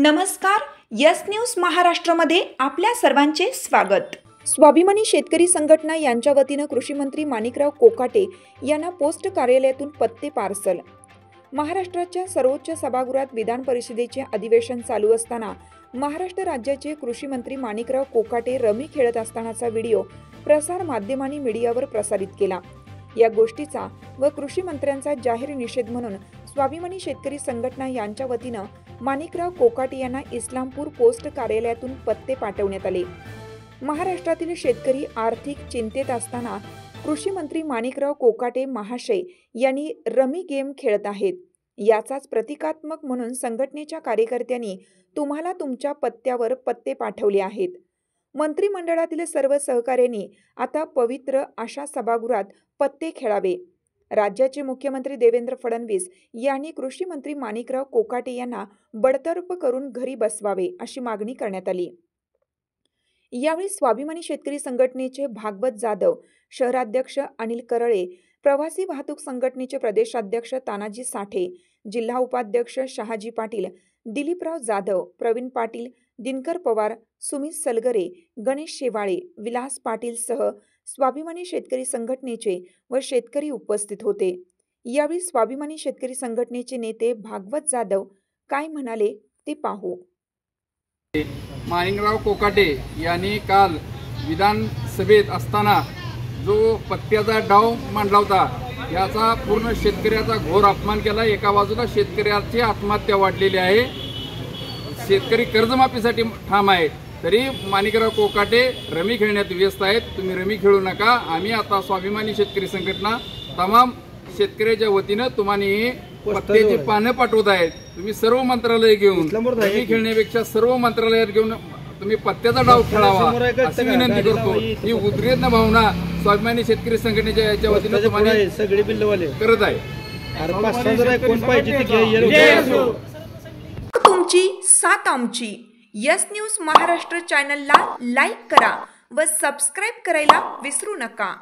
नमस्कार, yes news महाराष्ट्रामध्ये आपल्या सर्वांचे स्वागत। स्वाभिमानी शेतकरी संघटना यांच्या वतीने कृषी मंत्री माणिकराव कोकाटे यांना पोस्ट कार्यालयातून पत्ते पार्सल। महाराष्ट्राच्या सर्वोच्च सभागृहात विधान परिषदेचे अधिवेशन चालू असताना महाराष्ट्र राज्याचे कृषी मंत्री माणिकराव कोकाटे रमी खेळत असतानाचा व्हिडिओ प्रसार माध्यमांनी मीडियावर प्रसारित केला। या गोष्टीचा व कृषी मंत्र्यांचा जाहीर निषेध म्हणून स्वाभिमानी शेतकरी संघटना यांच्या वतीने माणिकराव कोकाटे यांना इस्लामपूर पोस्ट कार्यालयातून पत्ते पाठवण्यात आले। महाराष्ट्रातील शेतकरी आर्थिक चिंतेत असताना कृषी मंत्री माणिकराव कोकाटे महाशय यांनी रमी गेम खेळत आहेत, याचाच प्रतिकात्मक म्हणून संघटनेच्या कार्यकर्त्यांनी तुम्हाला तुमच्या पत्त्यावर पत्ते पाठवले आहेत। मंत्रिमंडळातील सर्व सहकार्यांनी आता पवित्र अशा सभागृहात पत्ते खेळावे। राज्याचे मुख्यमंत्री देवेंद्र फडणवीस यांनी कृषी मंत्री माणिकराव कोकाटे यांना बडतर्फ करून घरी बसवावे अशी मागणी करण्यात आली। यावेळी स्वाभिमानी शेतकरी संघटनेचे भागवत जाधव, शहराध्यक्ष अनिल करळे, प्रवासी वाहतूक संघटनेचे प्रदेशाध्यक्ष तानाजी साठे, जिल्हा उपाध्यक्ष शहाजी पाटील, दिलीपराव जाधव, प्रवीण पाटील, दिनकर पवार, सुमित सलगरे, गणेश शेवाळे, विलास पाटील सह स्वाभिमानी शेतकरी संघटनेचे व शेतकरी उपस्थित होते। यावेळी स्वाभिमानी शेतकरी संघटनेचे नेते भागवत जाधव काय म्हणाले ते पाहू। माणिकराव कोकाटे यांनी काल विधानसभेत असताना जो पत्त्याचा डाव मांडला होता, याचा पूर्ण शेतकऱ्याचा घोर अपमान केला। एका बाजूला शेतकऱ्याची आत्महत्या वाढलेली आहे, शेतकरी कर्जमाफीसाठी ठाम आहे, तरी माणिकराव कोकाटे रमी खेळण्यात व्यस्त आहेत। तुम्ही रमी खेळू नका। आम्ही आता स्वाभिमानी शेतकरी संघटना तमाम शेतकऱ्याच्या वतीने तुम्हाला पत्त्याची पानं पाठवत आहेत। तुम्ही सर्व मंत्रालय घेऊन रमी खेळण्यापेक्षा सर्व मंत्रालयात घेऊन तुम्ही पत्त्याचा डाव खेळावा अशी विनंती करतो। ही उद्रेक भावना स्वाभिमानी शेतकरी संघटनेच्या याच्या वतीने तुम्हाला सगळे बिल्लवाले करत आहे। तुमची साथ आमची। यस न्यूज महाराष्ट्र चॅनलला लाईक करा व सबस्क्राईब करायला विसरू नका।